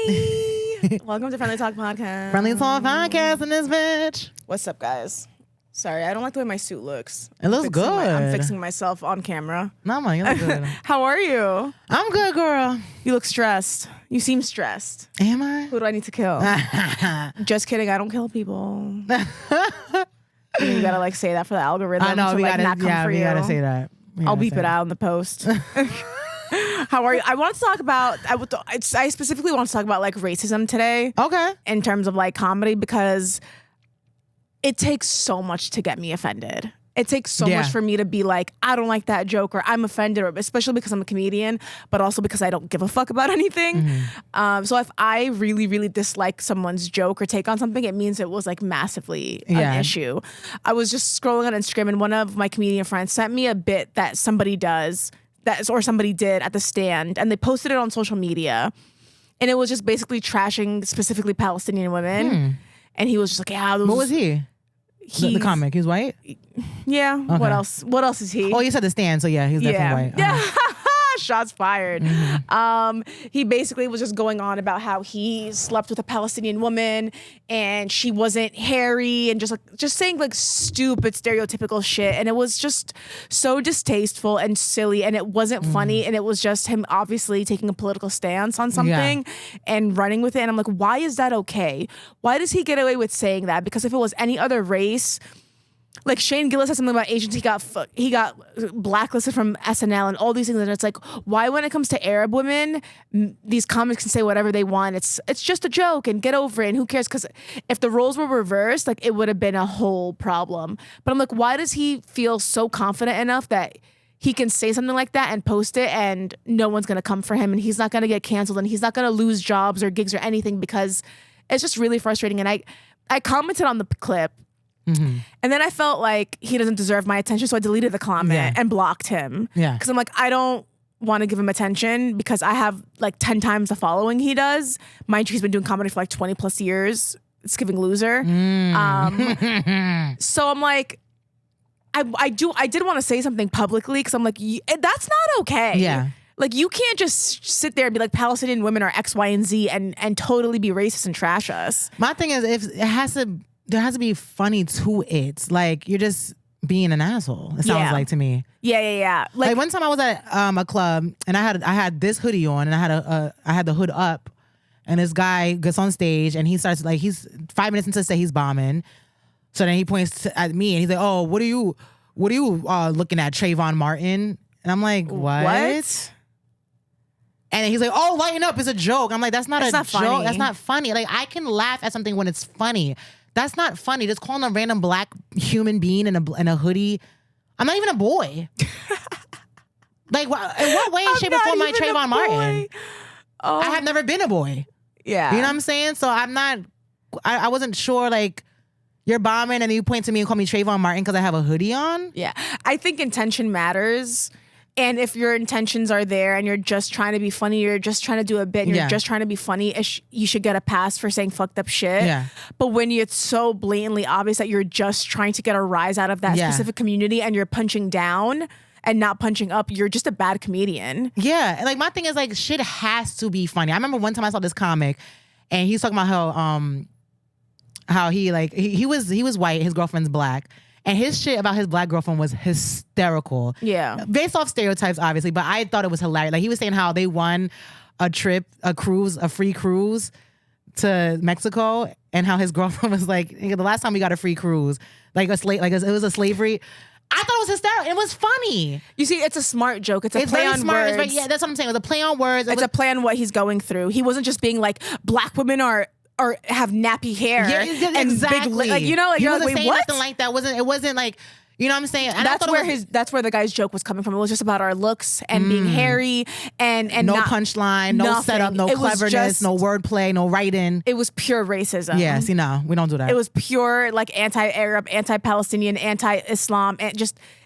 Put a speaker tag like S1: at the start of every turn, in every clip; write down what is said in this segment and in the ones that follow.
S1: Hi. Welcome to Friendly Talk Podcast.
S2: Friendly Talk Podcast in this bitch.
S1: What's up, guys? Sorry, I don't like the way my suit looks.
S2: It looks good.
S1: I'm fixing myself on camera.
S2: No, man, you look good.
S1: How are you?
S2: I'm good, girl.
S1: You look stressed. You seem stressed.
S2: Am I?
S1: Who do I need to kill? Just kidding. I don't kill people. You gotta like say that for the algorithm.
S2: I know.
S1: to,
S2: We
S1: like,
S2: gotta.
S1: not come
S2: Yeah,
S1: for
S2: we
S1: you.
S2: gotta say that.
S1: I'll beep it out in the post. How are you? I want to talk about. I specifically want to talk about like racism today.
S2: Okay.
S1: In terms of like comedy, because it takes so much to get me offended. It takes so much for me to be like, I don't like that joke, or I'm offended, or especially because I'm a comedian, but also because I don't give a fuck about anything.
S2: Mm-hmm.
S1: So if I really, really dislike someone's joke or take on something, it means it was like massively an issue. I was just scrolling on Instagram and one of my comedian friends sent me a bit that somebody does or somebody did at the stand, and they posted it on social media, and it was just basically trashing specifically Palestinian women. And he was just like, yeah.
S2: What was he? The comic. He's white?
S1: Yeah.
S2: Okay.
S1: What else? What else is he?
S2: Oh, you said the stand, so yeah, he's definitely white.
S1: Yeah. Shots fired. He basically was just going on about how he slept with a Palestinian woman and she wasn't hairy, and just saying like stupid stereotypical shit, and it was just so distasteful and silly, and it wasn't funny, and it was just him obviously taking a political stance on something and running with it. And I'm like, why is that okay? Why does he get away with saying that? Because if it was any other race, like Shane Gillis said something about Asians, he got blacklisted from SNL and all these things, and it's like, why when it comes to Arab women, these comics can say whatever they want? It's just a joke and get over it, and who cares? Because if the roles were reversed, like it would have been a whole problem. But I'm like, why does he feel so confident enough that he can say something like that and post it and no one's gonna come for him, and he's not gonna get canceled, and he's not gonna lose jobs or gigs or anything? Because it's just really frustrating. And I commented on the clip. And then I felt like he doesn't deserve my attention, so I deleted the comment and blocked him. Yeah, because I'm like, I don't want to give him attention because I have like 10 times the following he does. Mind you, he's been doing comedy for like 20 plus years. It's giving loser. So I'm like, I did want to say something publicly because I'm like, that's not okay. Yeah. Like, you can't just sit there and be like, Palestinian women are X, Y, and Z and totally be racist and trash us.
S2: My thing is, there has to be funny to it. Like, you're just being an asshole. It sounds like to me.
S1: Yeah.
S2: Like one time I was at a club and I had this hoodie on and I had the hood up, and this guy gets on stage and he starts like, he's 5 minutes into say he's bombing. So then he points at me and he's like, "Oh, what are you looking at, Trayvon Martin?" And I'm like, "What?" And he's like, "Oh, lighten up, it's a joke." I'm like, that's not a joke.
S1: Funny.
S2: That's not funny. Like, I can laugh at something when it's funny. That's not funny. Just calling a random black human being in a hoodie. I'm not even a boy. Like, in what way, shape, or form am I Trayvon Martin? Oh. I have never been a boy. Yeah. You know what I'm saying? So I wasn't sure, like, you're bombing and you point to me and call me Trayvon Martin because I have a hoodie on?
S1: Yeah. I think intention matters. And if your intentions are there and you're just trying to be funny, you're just trying to do a bit, and you're just trying to be funny, you should get a pass for saying fucked up shit. Yeah. But when it's so blatantly obvious that you're just trying to get a rise out of that specific community and you're punching down and not punching up, you're just a bad comedian.
S2: Yeah. And like, my thing is, like, shit has to be funny. I remember one time I saw this comic and he's talking about how he was white, his girlfriend's black. And his shit about his black girlfriend was hysterical. Yeah. Based off stereotypes, obviously, but I thought it was hilarious. Like, he was saying how they won a free cruise to Mexico, and how his girlfriend was like, the last time we got a free cruise, it was a slavery. I thought it was hysterical. It was funny.
S1: You see, it's a smart joke. It's a play on words.
S2: Right? Yeah, that's what I'm saying. It was a play on words.
S1: It's a play on what he's going through. He wasn't just being like, black women are have nappy hair and big like, you know, like,
S2: he
S1: you're
S2: wasn't
S1: like, wait,
S2: saying
S1: what?
S2: nothing like that. It wasn't like, you know what I'm saying? And
S1: that's where the guy's joke was coming from. It was just about our looks and being hairy and
S2: no punchline, no setup, no cleverness, no wordplay, no writing.
S1: It was pure racism.
S2: Yeah, see, no, we don't do that.
S1: It was pure like anti-Arab, anti-Palestinian, anti-Islam, and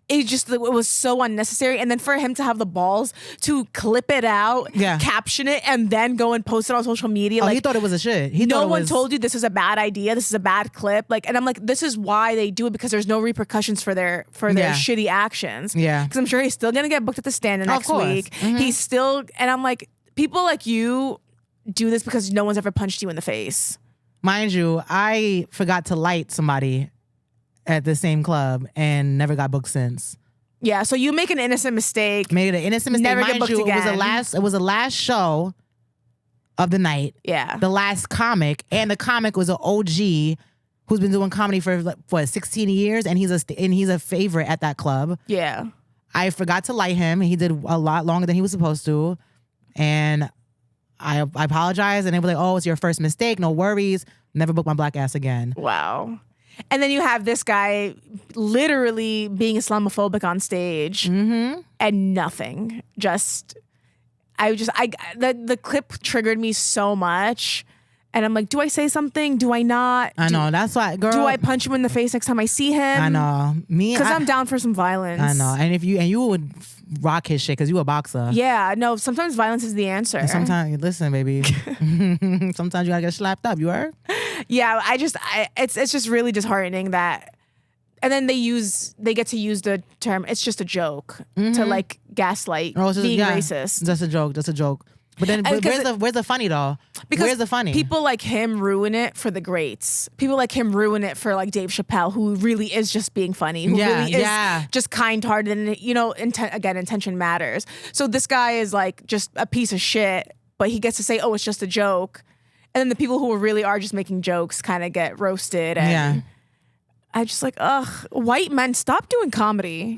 S1: it was so unnecessary. And then for him to have the balls to clip it out, caption it, and then go and post it on social media.
S2: He thought it was a shit.
S1: No one told you this is a bad idea. This is a bad clip. Like, and I'm like, this is why they do it, because there's no repercussions for their shitty actions. Yeah. Because I'm sure he's still gonna get booked at the stand next week. Mm-hmm. He's still, and I'm like, people like you do this because no one's ever punched you in the face.
S2: Mind you, I forgot to light somebody at the same club and never got booked since.
S1: Yeah, so you make an innocent mistake.
S2: Made an innocent mistake.
S1: Never get
S2: Mind
S1: booked
S2: you,
S1: again.
S2: it was the last show of the night.
S1: Yeah.
S2: The last comic, and the comic was an OG who's been doing comedy for what 16 years, and he's a favorite at that club.
S1: Yeah.
S2: I forgot to light him. He did a lot longer than he was supposed to, and I apologized, and they were like, "Oh, it's your first mistake. No worries. Never book my black ass again."
S1: Wow. And then you have this guy literally being Islamophobic on stage and nothing. The clip triggered me so much. And I'm like, do I say something? Do I not?
S2: I know. That's why, girl.
S1: Do I punch him in the face next time I see him?
S2: I know.
S1: Because I'm down for some violence.
S2: I know. And you would rock his shit because you a boxer.
S1: Yeah. No, sometimes violence is the answer.
S2: And sometimes, listen, baby. Sometimes you gotta get slapped up. You heard?
S1: Yeah. It's just really disheartening that. And then they get to use the term, it's just a joke to like gaslight being racist.
S2: That's a joke. That's a joke. But then where's the funny though?
S1: Because
S2: where's the funny?
S1: People like him ruin it for the greats. People like him ruin it for like Dave Chappelle, who really is just being funny, who really is just kind-hearted, and intention matters. So this guy is like just a piece of shit, but he gets to say, "Oh, it's just a joke," and then the people who really are just making jokes kind of get roasted. And I just like, ugh, white men, stop doing comedy.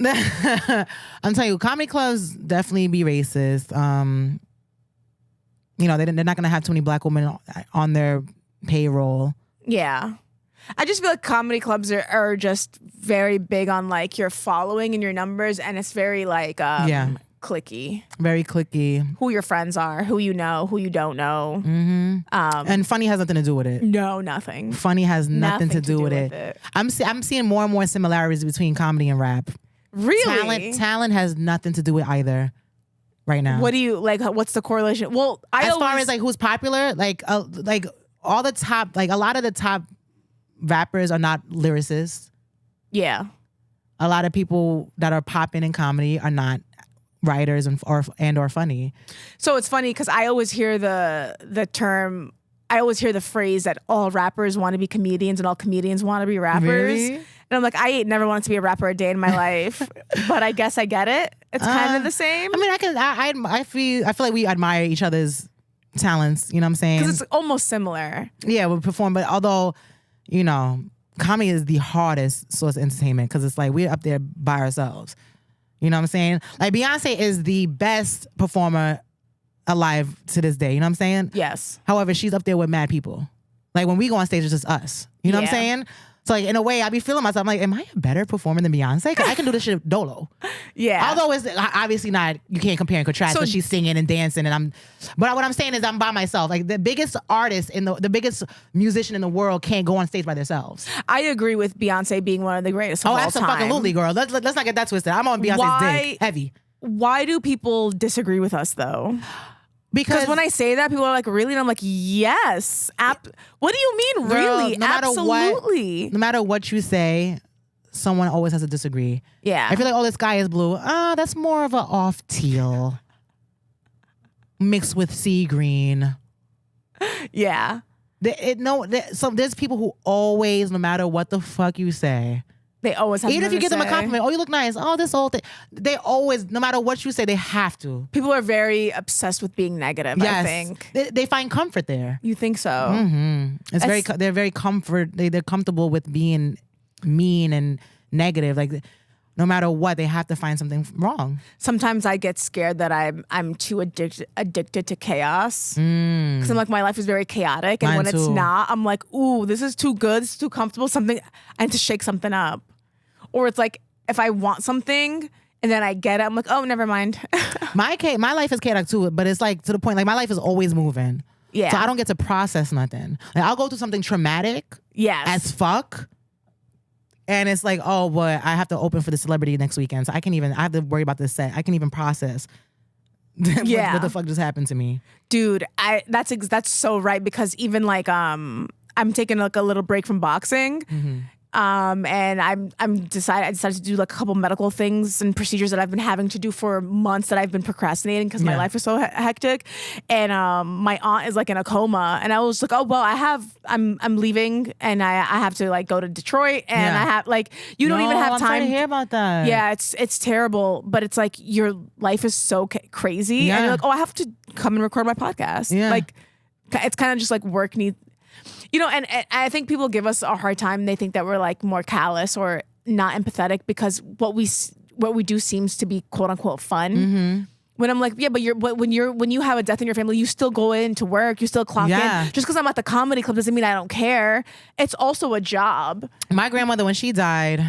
S2: I'm telling you, comedy clubs definitely be racist. They're not going to have too many black women on their payroll.
S1: Yeah. I just feel like comedy clubs are just very big on like your following and your numbers, and it's very like cliquey.
S2: Very cliquey.
S1: Who your friends are, who you know, who you don't know.
S2: And funny has nothing to do with it.
S1: No, nothing.
S2: Funny has nothing to do with it. I'm seeing more and more similarities between comedy and rap.
S1: Really?
S2: Talent has nothing to do with either. Right now,
S1: what do you like? What's the correlation? Well,
S2: far as like who's popular, like all the top, like a lot of the top rappers are not lyricists.
S1: Yeah,
S2: a lot of people that are popping in comedy are not writers or funny. So
S1: it's funny because I always hear the term. I always hear the phrase that all rappers want to be comedians and all comedians want to be rappers.
S2: Really?
S1: And I'm like, I ain't never wanted to be a rapper a day in my life, but I guess I get it. It's kind of the same.
S2: I mean, I feel like we admire each other's talents. You know what I'm saying?
S1: Because it's almost similar.
S2: Yeah, we perform, but although, comedy is the hardest source of entertainment because it's like we're up there by ourselves. You know what I'm saying? Like Beyonce is the best performer alive to this day. You know what I'm saying?
S1: Yes.
S2: However, she's up there with mad people. Like when we go on stage, it's just us. You know what I'm saying? So like in a way, I be feeling myself. I'm like, am I a better performer than Beyonce? Because I can do this shit dolo.
S1: Yeah.
S2: Although it's obviously not, you can't compare and contrast. So she's singing and dancing, but what I'm saying is I'm by myself. Like the biggest artist the biggest musician in the world can't go on stage by themselves.
S1: I agree with Beyonce being one of the greatest of all time.
S2: Absolutely, girl. Let's not get that twisted. I'm on Beyonce's dick heavy.
S1: Why do people disagree with us though?
S2: Because
S1: when I say that, people are like, really? And I'm like, yes. What do you mean, really?
S2: Girl,
S1: absolutely.
S2: No matter what you say, someone always has to disagree.
S1: Yeah.
S2: I feel like, the sky is blue. That's more of an off teal mixed with sea green.
S1: Yeah.
S2: So there's people who always, no matter what the fuck you say,
S1: they always have.
S2: Even if you give them a compliment, oh, you look nice. Oh, this whole thing. They always, no matter what you say, they have to.
S1: People are very obsessed with being negative. Yes. I think
S2: they find comfort there.
S1: You think so?
S2: Mm-hmm. They're very they're comfortable with being mean and negative. Like no matter what, they have to find something wrong.
S1: Sometimes I get scared that I'm too addicted to chaos because I'm like, my life is very chaotic, and when it's not, I'm like, ooh, this is too good. This is too comfortable. I need to shake something up. Or it's like if I want something and then I get it, I'm like, oh, never mind.
S2: My life is chaotic too, but it's like to the point like my life is always moving.
S1: Yeah.
S2: So I don't get to process nothing. Like I'll go through something traumatic.
S1: Yes.
S2: As fuck. And it's like, oh, but I have to open for the celebrity next weekend. So I have to worry about this set. I can even process what the fuck just happened to me.
S1: Dude, that's so right, because even like I'm taking like a little break from boxing. And I decided to do like a couple medical things and procedures that I've been having to do for months that I've been procrastinating because my life is so hectic. And my aunt is like in a coma, and I was like, oh well, I'm leaving, and I have to like go to Detroit, and I have like you don't even have
S2: I'm
S1: time
S2: sorry to hear about that.
S1: Yeah, it's terrible, but it's like your life is so crazy, and you're like, oh, I have to come and record my podcast.
S2: Yeah.
S1: Like it's kind of just like work needs. And I think people give us a hard time. They think that we're like more callous or not empathetic because what we do seems to be quote unquote fun.
S2: Mm-hmm.
S1: When I'm like, yeah, but when you have a death in your family, you still go into work, you still clock in. Just because I'm at the comedy club doesn't mean I don't care. It's also a job.
S2: My grandmother, when she died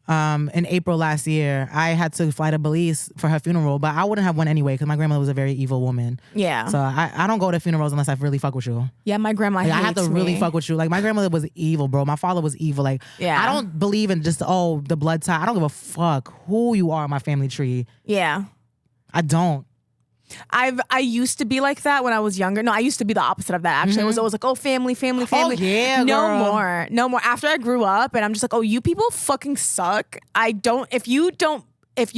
S2: in April last year, I had to fly to Belize for her funeral, but I wouldn't have went anyway because my grandmother was a very evil woman.
S1: Yeah.
S2: So I don't go to funerals unless I really fuck with you.
S1: Yeah, my grandma hates
S2: I have to really
S1: me.
S2: fuck with you. Like my grandmother was evil, bro. My father was evil. Like I don't believe in just the blood tie. I don't give a fuck who you are in my family tree.
S1: Yeah.
S2: I don't.
S1: I used to be like that when I was younger. No, I used to be the opposite of that. Actually, I was always like, oh, family.
S2: Oh yeah,
S1: no more. After I grew up, and I'm just like, oh, you people fucking suck. If you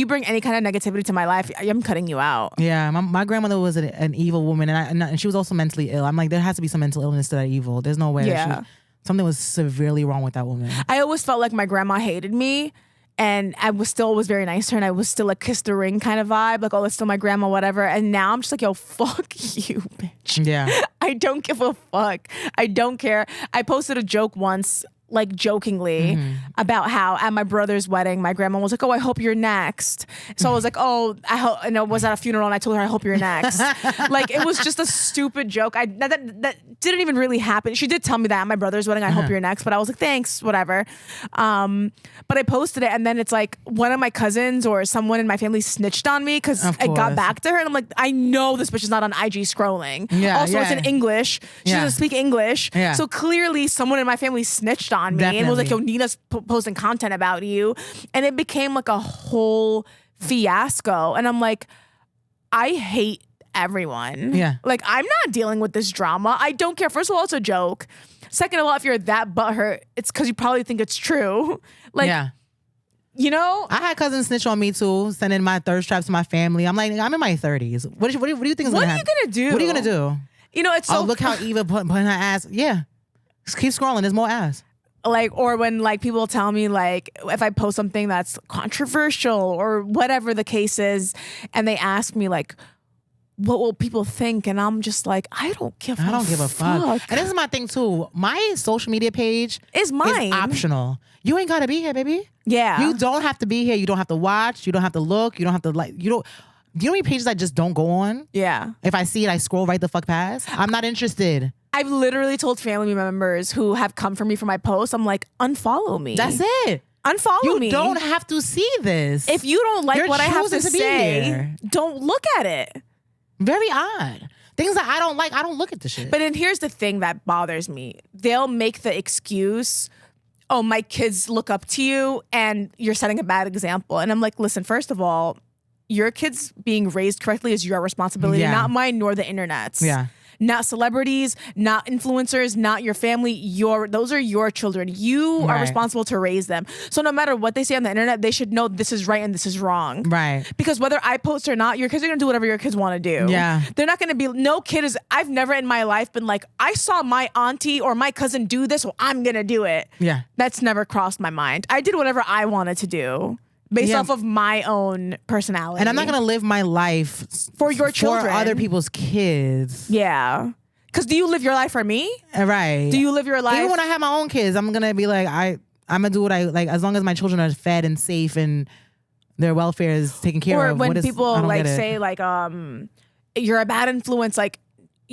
S1: bring any kind of negativity to my life, I'm cutting you out.
S2: Yeah, my grandmother was an evil woman, and she was also mentally ill. I'm like, there has to be some mental illness to that evil. There's no way.
S1: Yeah.
S2: Something was severely wrong with that woman.
S1: I always felt like my grandma hated me. And I was still always very nice to her, and I was still a kiss the ring kind of vibe, like, oh, it's still my grandma, whatever. And now I'm just like, yo, fuck you, bitch.
S2: Yeah.
S1: I don't give a fuck. I don't care. I posted a joke once, like jokingly, about how at my brother's wedding, my grandma was like, oh, I hope you're next. So I was like, oh, I hope, and I was at a funeral, and I told her, I hope you're next. Like, it was just a stupid joke. That didn't even really happen. She did tell me that at my brother's wedding, I hope you're next, but I was like, thanks, whatever. But I posted it, and then it's like one of my cousins or someone in my family snitched on me because it got back to her, and I'm like, I know this bitch is not on IG scrolling. It's in English. She doesn't speak English. So clearly someone in my family snitched on me. And was like, yo, Nina's posting content about you. And it became like a whole fiasco. And I'm like, I hate everyone.
S2: Yeah.
S1: Like, I'm not dealing with this drama. I don't care. First of all, it's a joke. Second of all, if you're that butthurt, it's because you probably think it's true. Like, you know?
S2: I had cousins snitch on me too, sending my thirst traps to my family. I'm like, I'm in my 30s. What do you think is going to happen?
S1: What are you going to do?
S2: What are you going to do?
S1: You know, it's so...
S2: Oh, look how Eva put her ass. Yeah. Just keep scrolling. There's more ass.
S1: Like, or when like people tell me like if I post something that's controversial or whatever the case is, and they ask me like, what will people think? And I'm just like, I don't give a fuck.
S2: And this is my thing too. My social media page
S1: is mine.
S2: Is optional. You ain't gotta be here, baby.
S1: Yeah.
S2: You don't have to be here. You don't have to watch. You don't have to look. You don't have to like. Do you know how many pages I just don't go on?
S1: Yeah.
S2: If I see it, I scroll right the fuck past. I'm not interested.
S1: I've literally told family members who have come for me for my posts, I'm like, unfollow me.
S2: That's it.
S1: Unfollow me.
S2: You don't have to see this.
S1: If you don't like what I have to say,
S2: here.
S1: Don't look at it.
S2: Very odd. Things that I don't like, I don't look at the shit.
S1: But then here's the thing that bothers me. They'll make the excuse, oh, my kids look up to you and you're setting a bad example. And I'm like, listen, first of all, your kids being raised correctly is your responsibility, not mine nor the internet's.
S2: Yeah.
S1: Not celebrities, not influencers, not your family. Those are your children. You are responsible to raise them. So no matter what they say on the internet, they should know this is right and this is wrong.
S2: Right.
S1: Because whether I post or not, your kids are going to do whatever your kids want to do.
S2: Yeah.
S1: They're not going to be, no kid is, I've never in my life been like, I saw my auntie or my cousin do this, so I'm going to do it.
S2: Yeah.
S1: That's never crossed my mind. I did whatever I wanted to do. Based off of my own personality.
S2: And I'm not going to live my life
S1: for your children.
S2: For other people's kids.
S1: Yeah. Because do you live your life for me?
S2: Right.
S1: Do you live your life?
S2: Even when I have my own kids, I'm going to be like, I'm going to do what I like, as long as my children are fed and safe and their welfare is taken care of.
S1: Or when people like say like, you're a bad influence, like,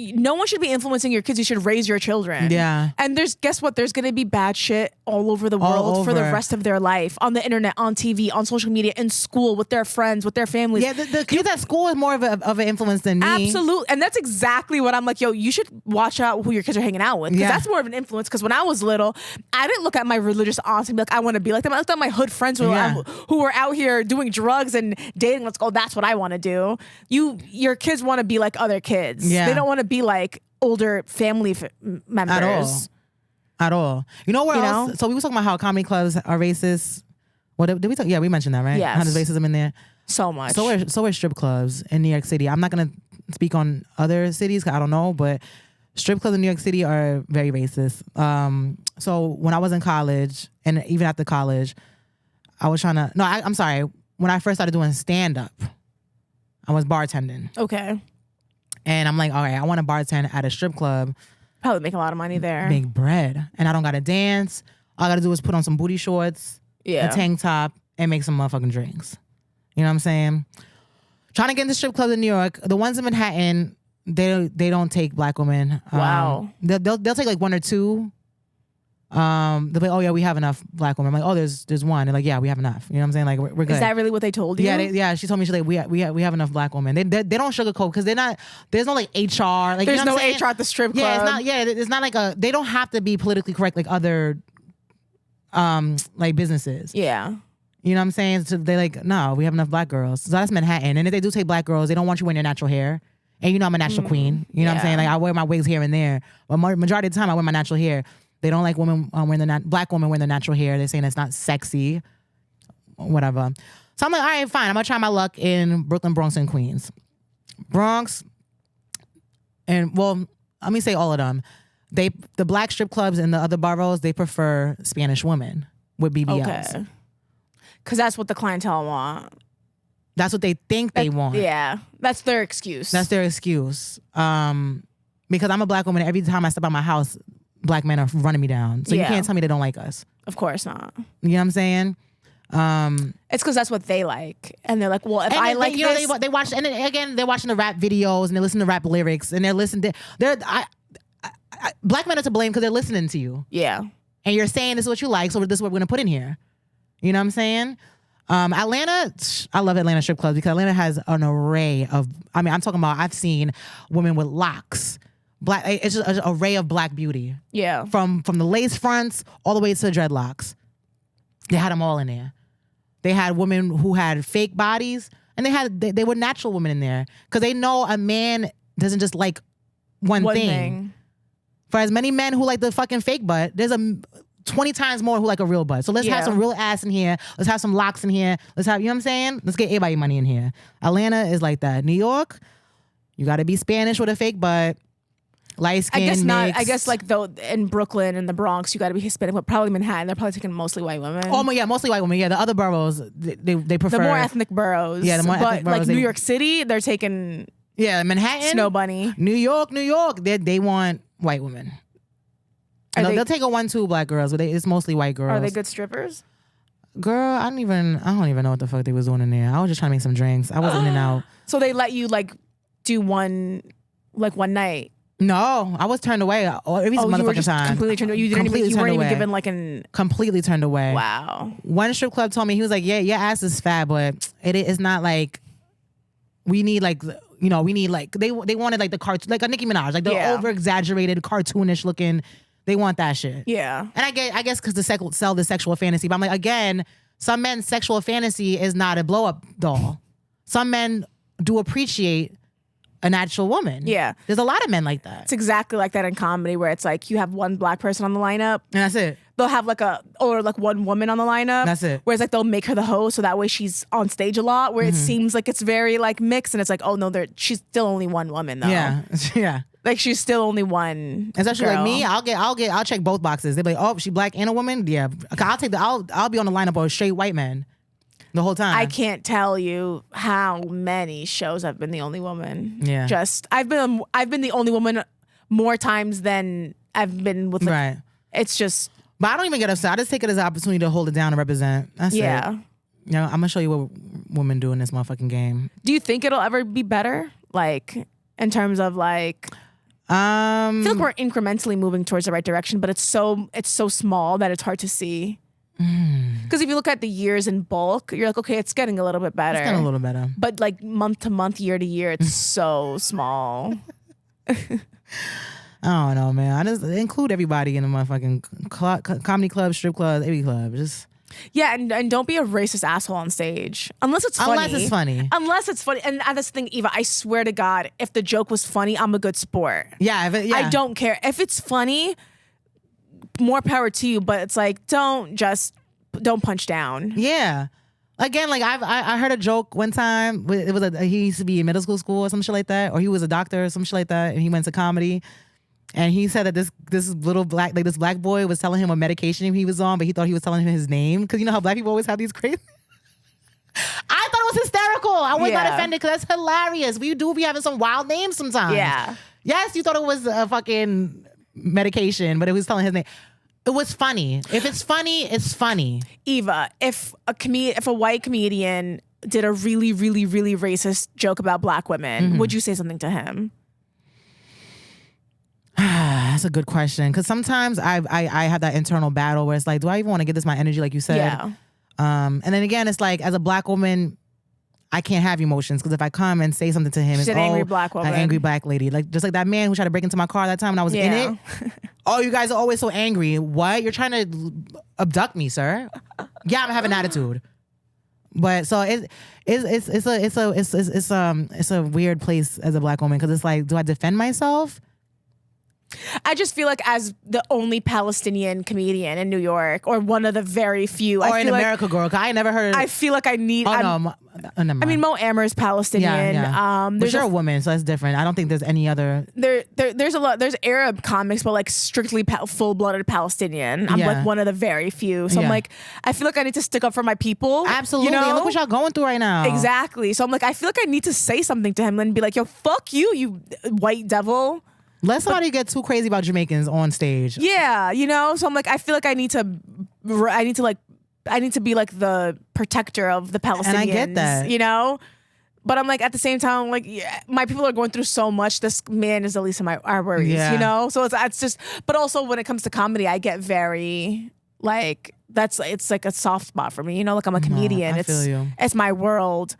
S1: no one should be influencing your kids. You should raise your children.
S2: Yeah.
S1: And guess what? There's going to be bad shit all over the world for the rest of their life. On the internet, on TV, on social media, in school, with their friends, with their families.
S2: Yeah, the kids at school is more of an influence than me.
S1: Absolutely. And that's exactly what I'm like, yo, you should watch out who your kids are hanging out with. Because that's more of an influence. Because when I was little, I didn't look at my religious aunts and be like, I want to be like them. I looked at my hood friends who were out here doing drugs and dating. Let's go, that's what I want to do. Your kids want to be like other kids.
S2: Yeah.
S1: They don't want to be like older family members.
S2: At all. At all. You know where
S1: You
S2: else?
S1: know?
S2: So we were talking about how comedy clubs are racist. What did we talk? Yeah, we mentioned that, right?
S1: Yes.
S2: How there's racism in there.
S1: So much.
S2: So are strip clubs in New York City. I'm not gonna speak on other cities 'cause I don't know, but strip clubs in New York City are very racist. So when I was in college and even after college, I was trying to. No, I'm sorry. When I first started doing stand up, I was bartending,
S1: Okay.
S2: and I'm like, all right, I want to bartend at a strip club,
S1: Probably make a lot of money there.
S2: make bread, and I don't gotta dance. All I gotta do is put on some booty shorts,
S1: Yeah.
S2: a tank top, and make some motherfucking drinks. You know what I'm saying? Trying to get into strip clubs in New York. The ones in Manhattan, they don't take black women.
S1: Wow.
S2: They'll take like one or two. They'll be like, oh yeah, we have enough black women. I'm like, oh, there's one. They're like, yeah, we have enough. You know what I'm saying? Like we're good.
S1: Is that really what they told you?
S2: Yeah, she told me she's like, we have enough black women. They don't sugarcoat because they're not. There's no like HR. Like
S1: There's
S2: you know
S1: no
S2: what I'm saying?
S1: HR at the strip club.
S2: Yeah, it's not. Yeah, it's not like a. They don't have to be politically correct like other, like businesses.
S1: Yeah.
S2: You know what I'm saying? So they like, no, we have enough black girls. So that's Manhattan. And if they do take black girls, they don't want you wearing your natural hair. And you know I'm a natural queen. You know what I'm saying?
S1: Yeah.
S2: Like I wear my wigs here and there. But majority of the time I wear my natural hair. They don't like women wearing black women wearing their natural hair. They're saying it's not sexy. Whatever. So I'm like, all right, fine. I'm gonna try my luck in Brooklyn, Bronx, and Queens. Bronx, and well, let me say all of them. The black strip clubs in the other boroughs, they prefer Spanish women with BBLs.
S1: Okay. Because that's what the clientele want.
S2: That's what they think they want.
S1: Yeah. That's their excuse.
S2: That's their excuse. Because I'm a black woman. Every time I step out my house, black men are running me down. So you
S1: Yeah.
S2: can't tell me they don't like us.
S1: Of course not.
S2: You know what I'm saying?
S1: It's because that's what they like. And they're like, well, if I like
S2: you
S1: this.
S2: know, they watch, and then again, they're watching the rap videos and they listen to rap lyrics and they're listening to, black men are to blame because they're listening to you.
S1: Yeah.
S2: And you're saying this is what you like, so this is what we're going to put in here. You know what I'm saying? Atlanta, I love Atlanta strip clubs because Atlanta has an array of, I'm talking about, I've seen women with locks. It's just an array of black beauty.
S1: Yeah.
S2: From the lace fronts all the way to dreadlocks. They had them all in there. They had women who had fake bodies, and they were natural women in there because they know a man doesn't just like one thing. For as many men who like the fucking fake butt, there's 20 times more who like a real butt. So let's have some real ass in here. Let's have some locks in here. Let's have, you know what I'm saying? Let's get everybody money in here. Atlanta is like that. New York, you got to be Spanish with a fake butt. Light skin.
S1: I guess not.
S2: mixed.
S1: I guess like though in Brooklyn and the Bronx, you got to be Hispanic, but probably Manhattan, they're probably taking mostly white women.
S2: Oh yeah, mostly white women. Yeah, the other boroughs they prefer
S1: the more ethnic boroughs.
S2: Yeah, the more ethnic boroughs,
S1: like New York City, they're taking
S2: Manhattan,
S1: Snow Bunny.
S2: New York. They want white women. They'll take a 1-2 black girls, but it's mostly white girls.
S1: Are they good strippers?
S2: Girl, I don't even know what the fuck they was doing in there. I was just trying to make some drinks. I wasn't in and out.
S1: So they let you like do one night.
S2: No, I was turned away every
S1: You were
S2: motherfucking
S1: just
S2: time.
S1: completely turned away. You weren't even given like an
S2: completely turned away.
S1: Wow.
S2: One strip club told me, he was like, yeah, your ass is fat, but it's not like we need like, you know, we need like they wanted like the cartoon, like a Nicki Minaj, like the over exaggerated cartoonish looking. They want that shit.
S1: Yeah.
S2: And I guess because sell the sexual fantasy, but I'm like, again, some men's sexual fantasy is not a blow up doll. Some men do appreciate a natural woman.
S1: Yeah.
S2: There's a lot of men like that.
S1: It's exactly like that in comedy where it's like you have one black person on the lineup.
S2: And that's it.
S1: They'll have like one woman on the lineup.
S2: That's it.
S1: Whereas like they'll make her the host so that way she's on stage a lot where it seems like it's very like mixed and it's like, oh no, she's still only one woman though.
S2: Yeah. Yeah.
S1: Like she's still only one.
S2: Especially
S1: girl.
S2: like me, I'll check both boxes. They'll be like, oh, she black and a woman? Yeah. I'll be on the lineup of a straight white man the whole time.
S1: I can't tell you how many shows I've been the only woman.
S2: Yeah.
S1: I've been the only woman more times than I've been with
S2: right.
S1: It's just
S2: But I don't even get upset. I just take it as an opportunity to hold it down and represent. That's it.
S1: yeah.
S2: You know, I'm gonna show you what women do in this motherfucking game.
S1: Do you think it'll ever be better? Like in terms of like I feel like we're incrementally moving towards the right direction, but it's so small that it's hard to see. Because if you look at the years in bulk, you're like, okay, it's getting a little bit better.
S2: It's getting a little better.
S1: But like month to month, year to year, it's so small.
S2: I don't know, man. I just include everybody in the motherfucking comedy club, strip club, every club. Just
S1: Yeah, and don't be a racist asshole on stage. Unless it's funny. Unless it's funny. And that's the thing, Eva, I swear to God, if the joke was funny, I'm a good sport.
S2: yeah.
S1: I don't care. If it's funny, more power to you, but it's like, don't punch down.
S2: Yeah. Again, like I heard a joke one time. It was he used to be in middle school or some shit like that, or he was a doctor or some shit like that, and he went to comedy. And he said that this little black boy was telling him what medication he was on, but he thought he was telling him his name, because you know how black people always have these crazy. I thought it was hysterical. I was not offended because that's hilarious. We do be having some wild names sometimes. Yeah. Yes, you thought it was a fucking medication, but it was telling his name. It was funny. If it's funny, it's funny.
S1: Eva, if a white comedian did a really, really, really racist joke about black women, would you say something to him?
S2: That's a good question, because sometimes I have that internal battle where it's like, do I even want to give this my energy, like you said?
S1: Yeah.
S2: And then again, it's like, as a black woman, I can't have emotions, because if I come and say something to him,
S1: she's
S2: it's
S1: an angry black woman,
S2: an angry black lady, like just like that man who tried to break into my car that time when I was in it. Oh, you guys are always so angry. What? You're trying to abduct me, sir? Yeah, I'm having attitude. But so it's a weird place as a black woman, because it's like, do I defend myself?
S1: I just feel like, as the only Palestinian comedian in New York, or one of the very few,
S2: or in America, girl, because I ain't never heard.
S1: I feel like I need.
S2: Never mind.
S1: I mean, Mo Amer is Palestinian.
S2: Yeah. But you're a woman, so that's different. I don't think there's any other.
S1: There's a lot. There's Arab comics, but like strictly full-blooded Palestinian. I'm like one of the very few. So I'm like, I feel like I need to stick up for my people.
S2: Absolutely. You know? Look what y'all going through right now.
S1: Exactly. So I'm like, I feel like I need to say something to him and be like, yo, fuck you, you white devil.
S2: Let somebody get too crazy about Jamaicans on stage.
S1: Yeah, you know? So I'm like, I feel like I need to be like the protector of the Palestinians. And I get that. You know? But I'm like, at the same time, like, my people are going through so much. This man is the least of our worries, you know? So it's just, but also when it comes to comedy, I get very, like, it's like a soft spot for me. You know, like, I'm a comedian.
S2: I feel you.
S1: It's my world.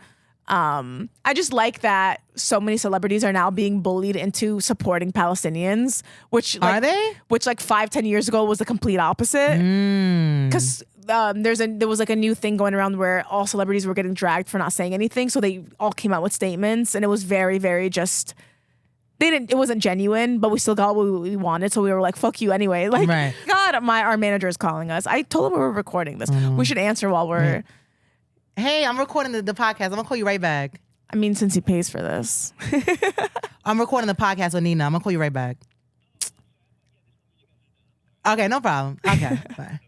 S1: I just like that so many celebrities are now being bullied into supporting Palestinians, which like,
S2: are they?
S1: Which like 5-10 years ago was the complete opposite. Because there was like a new thing going around where all celebrities were getting dragged for not saying anything, so they all came out with statements, and it was very, very just. It wasn't genuine, but we still got what we wanted, so we were like, "Fuck you anyway." Like, God, our manager is calling us. I told him we were recording this. We should answer while we're.
S2: Hey, I'm recording the podcast. I'm gonna call you right back.
S1: I mean, since he pays for this.
S2: I'm recording the podcast with Nina. I'm gonna call you right back. Okay, no problem. Okay, bye.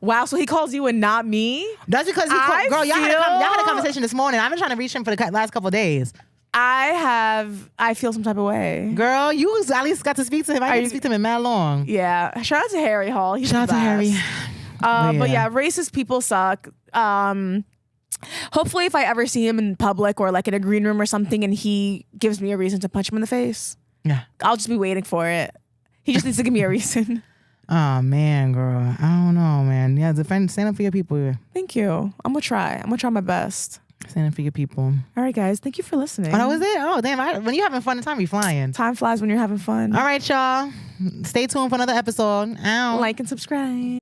S1: Wow, so he calls you and not me?
S2: That's because girl, y'all had a conversation this morning. I've been trying to reach him for the last couple of days.
S1: I feel some type of way.
S2: Girl, you at least got to speak to him. I didn't speak to him in mad long.
S1: Yeah. Shout out to Harry Hall.
S2: Shout out to Harry.
S1: But yeah, racist people suck. Hopefully if I ever see him in public or like in a green room or something and he gives me a reason to punch him in the face, I'll just be waiting for it. He just needs to give me a reason.
S2: Oh man, girl. I don't know, man. Yeah, stand up for your people.
S1: Thank you. I'm gonna try my best.
S2: Stand up for your people.
S1: All right, guys. Thank you for listening.
S2: Oh, that was it? Oh, damn. When you're having fun, the time be flying.
S1: Time flies when you're having fun.
S2: All right, y'all. Stay tuned for another episode. Ow.
S1: Like and subscribe.